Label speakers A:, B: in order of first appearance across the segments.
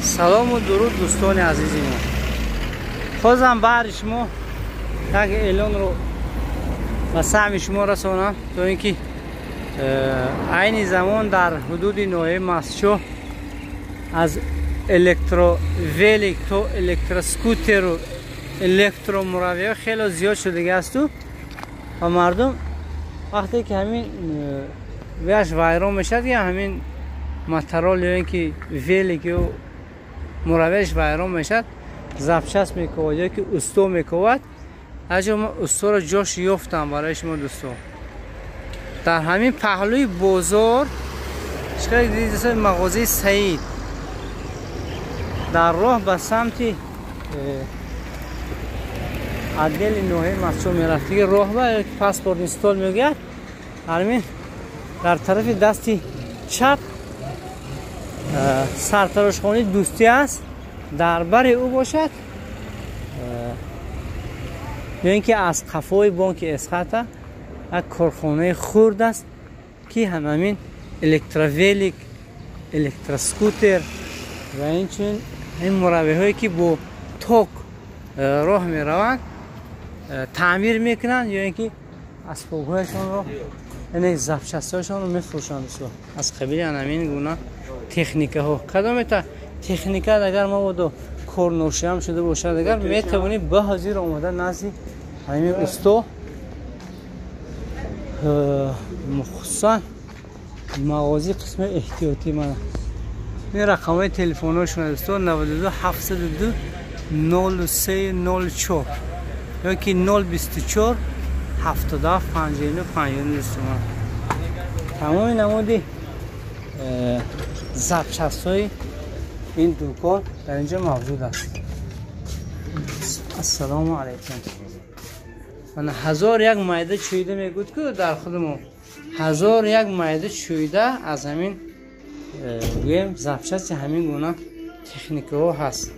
A: سلام و درود دوستان عزیزی ما. خواستم بر شما یک اعلان رو به سهم شما رسانم تا اینکه عین زمان در حدود ناحیه مسجد از الکترو ویلیک تو الکترو سکوتر و الکترو مروی خیلی زیاد شده است و مردم وقتی که همین ویش ویران میشد یا همین مترال یا اینکه ویلیک و مرویش ویران میشد زبچست میکود یا که استو میکود. اجا ما استو رو جاش یافتم برای شما دوستان در همین پهلوی بازار شکل دیدید مغازه سعید در راه به سمت عدل نوحه مسجد میرفت دیگه راه با پاسپورت اینستال میگرد همین در طرف دستی چپ سرتراشخانه دوستی است در بر او باشد یا اینکه از قفای بانک اسخطه یک کارخانه خورد است که همین الکتروویلیک الکتروسکوتر و اینچنین این مروی هایی که با توک راه می روند تعمیر میکنند یا اینکه اسباب هایشان رو این زبچست هایشان رو میفروشند از قبیل همین گونه تکنیک ها. کدام تا تکنیک اگر ما با کارنوشی هم شده باشد اگر میتوانی به حاضر آمده نزدی همین استو مخصوصا مغازه قسم احتیاطی من این رقم های تلفن هاشون است 92 702 0304 یا که 024 77 59 59 تمام نمودی زبچست های این دکان در اینجا موجود است. السلام علیکم. من 1001 مایده چویده میگود که در خودمون 1001 مایده چویده از همین گویم زبچست همین گونه تکنیک ها هست.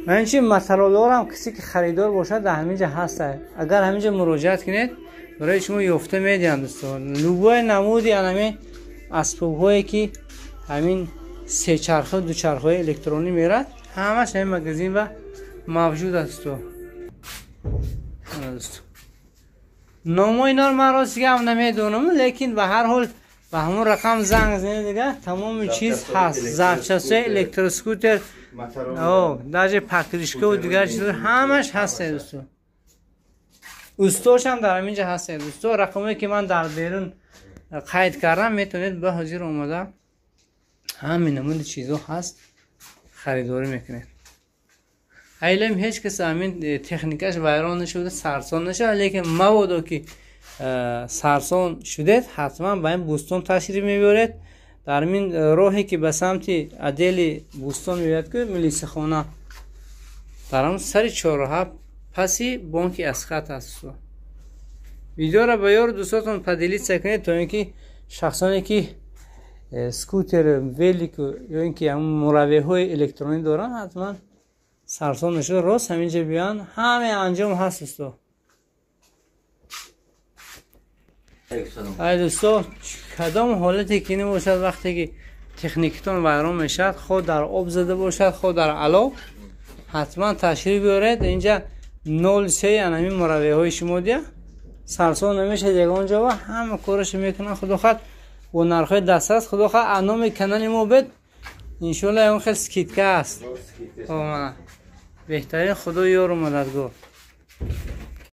A: من اینچه مترال ها هم کسی که خریدار باشد در همینجا هست. اگر همینجا مراجعت کنید برای شما یافته میدیم دوستان. لوگوی نمودی همین اسباب هایی که همین سه چرخه دو چرخه الکترونی میرد همش همین مگزین و موجود است. نام اینا رو من راست هم نمیدونم لیکن به هر حال به همون رقم زنگ زنید دیگه تمام چیز هست. زبچست الکتروسکوتر درجه پکریشکه و دیگر چیز همش هست دوستو. استوش هم در همینجا هست دوستو. رقمی که من در بیرون قید کردم میتونید به حاضر اومده همین نمونه چیزا هست خریداری میکنید. ایلم هیچ کس همین تکنیکش ویران نشده سرسان نشده لیکن مبادا که سرسان شدید حتما به این بوستان تشریف میبرید. در این راهی که به سمت عدل بوستان میبرید که ملیس خانه در هم سر چهارراه پسی بانک اسخط است. ویدیو را به یار دوستاتون پدیلیت سکنید تا اینکه شخصانی که سکوتر ویلیک یا اینکه همون مروی های الکترونی دارن حتما سرسان نشده راست همینجا بیان همه انجام هست دوستو. ای دوستو کدام حالتی که نباشد وقتی که تکنیکتون ویران میشد خود در آب زده باشد خود در علاب حتما تشریف بیارید اینجا 03 همین مروی های شما دیا سرسان نمیشه دیگه اونجا و همه کارش میکنن. خدا خواهد و نرخ دست است خدا خواهد انام کانال ما بد انشالله اون خیلی سکیتکه است. بهترین خدا یار و مددگار.